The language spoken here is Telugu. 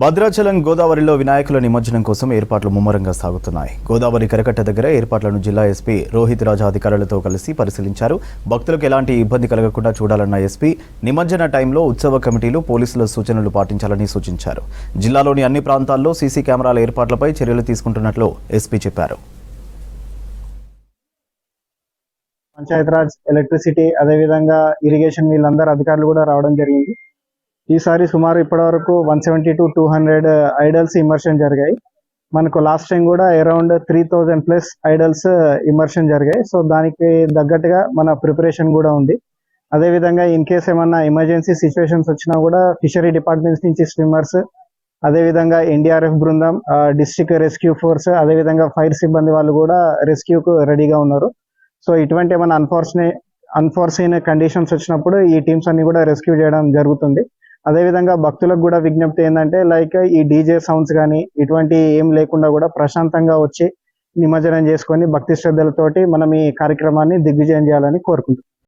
భద్రాచలం గోదావరిలో వినాయకుల నిమజ్జనం కోసం ఏర్పాట్లు ముమ్మరంగా సాగుతున్నాయి. గోదావరి కరకట్ట దగ్గర ఏర్పాట్లను జిల్లా ఎస్పీ రోహిత్ రాజా అధికారులతో కలిసి పరిశీలించారు. భక్తులకు ఎలాంటి ఇబ్బంది కలగకుండా చూడాలన్న ఎస్పీ నిమజ్జన టైంలో ఉత్సవ కమిటీలు పోలీసుల సూచనలు పాటించాలని సూచించారు. జిల్లాలోని అన్ని ప్రాంతాల్లో సీసీ కెమెరాల ఏర్పాట్లపై చర్యలు తీసుకుంటున్నట్లు ఎస్పీ చెప్పారు. పంచాయతీరాజ్, ఎలక్ట్రిసిటీ, అదేవిధంగా ఇరిగేషన్ వీళ్ళందరూ అధికారులు కూడా రావడం జరిగింది. ఈసారి సుమారు ఇప్పటివరకు 170 to 200 ఐడల్స్ ఇమర్షన్ జరిగాయి. మనకు లాస్ట్ టైం కూడా అరౌండ్ 3000+ ఐడల్స్ ఇమర్షన్ జరిగాయి. సో దానికి తగ్గట్టుగా మన ప్రిపరేషన్ కూడా ఉంది. అదేవిధంగా ఇన్ కేస్ ఏమన్నా ఎమర్జెన్సీ సిచ్యువేషన్స్ వచ్చినా కూడా ఫిషరీ డిపార్ట్మెంట్స్ నుంచి స్విమ్మర్స్, అదేవిధంగా ఎన్డీఆర్ఎఫ్ బృందం, డిస్ట్రిక్ట్ రెస్క్యూ ఫోర్స్, అదేవిధంగా ఫైర్ సిబ్బంది వాళ్ళు కూడా రెస్క్యూకు రెడీగా ఉన్నారు. సో ఇటువంటి ఏమైనా అన్ఫోర్సీన్ కండిషన్స్ వచ్చినప్పుడు ఈ టీమ్స్ అన్ని కూడా రెస్క్యూ చేయడం జరుగుతుంది. అదేవిధంగా భక్తులకు కూడా విజ్ఞప్తి ఏంటంటే లైక్ ఈ డీజే సౌండ్స్ కానీ ఇటువంటి ఏం లేకుండా కూడా ప్రశాంతంగా వచ్చి నిమజ్జనం చేసుకొని భక్తి శ్రద్ధలతోటి మనం ఈ కార్యక్రమాన్ని దిగ్విజయం చేయాలని కోరుకుంటున్నాం.